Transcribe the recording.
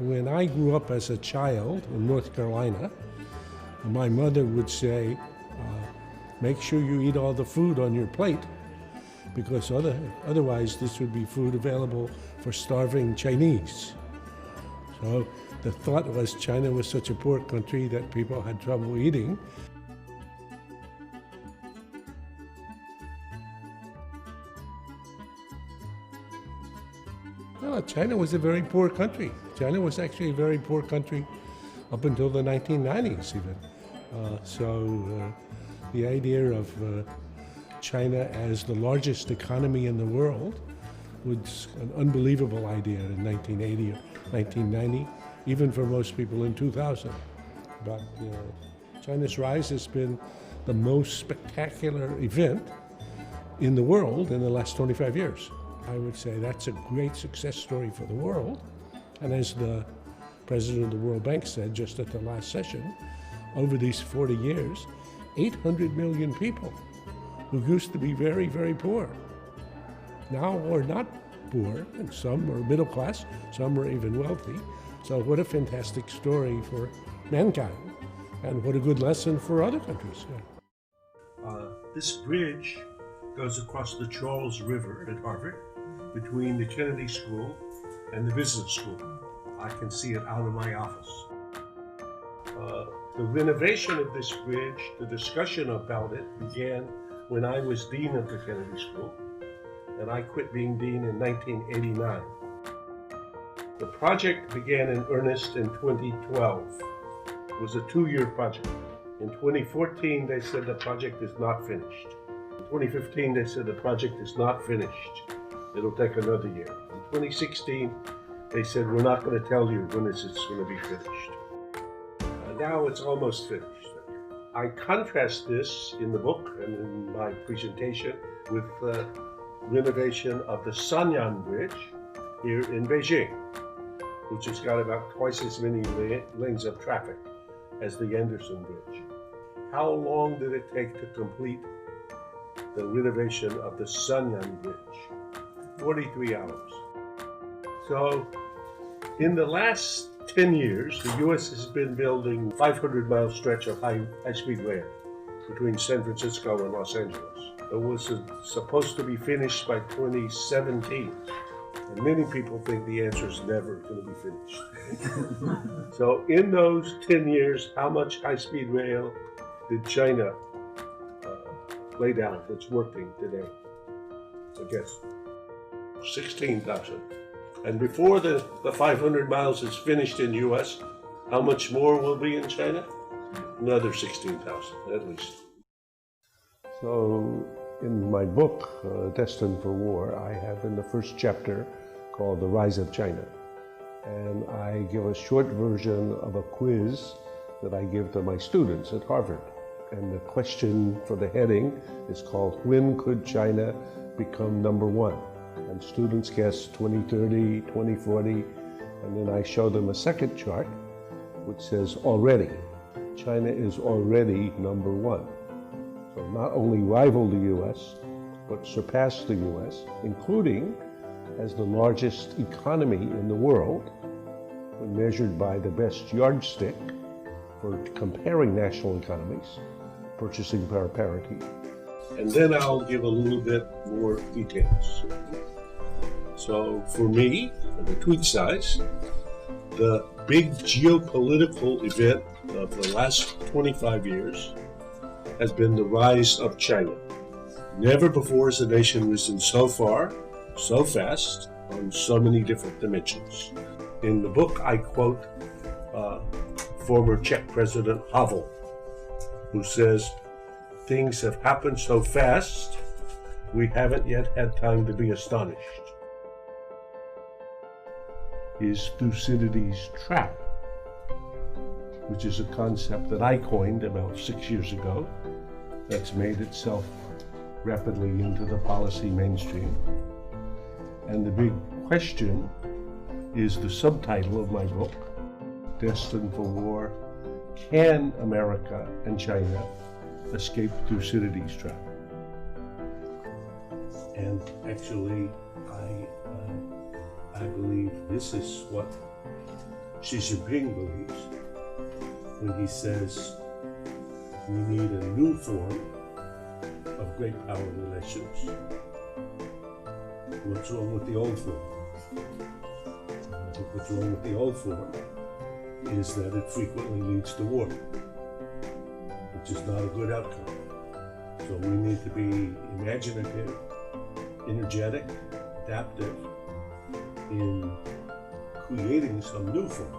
When I grew up as a child in North Carolina, my mother would say, make sure you eat all the food on your plate, because otherwise this would be food available for starving Chinese. So the thought was China was such a poor country that people had trouble eating. Well, China was a very poor country. China was actually a very poor country up until the 1990s even. The idea of China as the largest economy in the world was an unbelievable idea in 1980 or 1990, even for most people in 2000. But China's rise has been the most spectacular event in the world in the last 25 years. I would say that's a great success story for the world. And as the president of the World Bank said just at the last session, over these 40 years, 800 million people who used to be very, very poor now are not poor, and some are middle class, some are even wealthy. So what a fantastic story for mankind, and what a good lesson for other countries. This bridge goes across the Charles River at Harvard between the Kennedy School and the Business School. I can see it out of my office. The renovation of this bridge, the discussion about it began when I was dean of the Kennedy School, and I quit being dean in 1989. The project began in earnest in 2012. It was a 2-year project. In 2014, they said the project is not finished. In 2015, they said the project is not finished. It'll take another year. In 2016, they said, we're not going to tell you when this is going to be finished. Now it's almost finished. I contrast this in the book and in my presentation with the renovation of the Sanyang Bridge here in Beijing, which has got about twice as many lanes of traffic as the Anderson Bridge. How long did it take to complete the renovation of the Sanyang Bridge? 43 hours. So in the last 10 years, the U.S. has been building a 500-mile stretch of high-speed rail between San Francisco and Los Angeles. It was supposed to be finished by 2017. And many people think the answer is never going to be finished. So in those 10 years, how much high-speed rail did China lay down that's working today? I guess 16,000. And before the 500 miles is finished in the U.S., how much more will be in China? Another 16,000 at least. So in my book, Destined for War, I have in the first chapter called The Rise of China. And I give a short version of a quiz that I give to my students at Harvard. And the question for the heading is called, when could China become number one? And students guess 2030, 2040, and then I show them a second chart which says already. China is already number one. So not only rival the US, but surpass the US, including as the largest economy in the world, when measured by the best yardstick for comparing national economies, purchasing power parity. And then I'll give a little bit more details. So for me, the tweet size, the big geopolitical event of the last 25 years has been the rise of China. Never before has a nation risen so far, so fast, on so many different dimensions. In the book, I quote former Czech President Havel, who says, things have happened so fast, we haven't yet had time to be astonished. Is Thucydides' trap, which is a concept that I coined about 6 years ago, that's made itself rapidly into the policy mainstream. And the big question is the subtitle of my book, Destined for War, Can America and China Escape Thucydides' Trap? And actually, I believe this is what Xi Jinping believes when he says we need a new form of great power relations. What's wrong with the old form? I think what's wrong with the old form is that it frequently leads to war, which is not a good outcome. So we need to be imaginative, energetic, adaptive in creating some new form.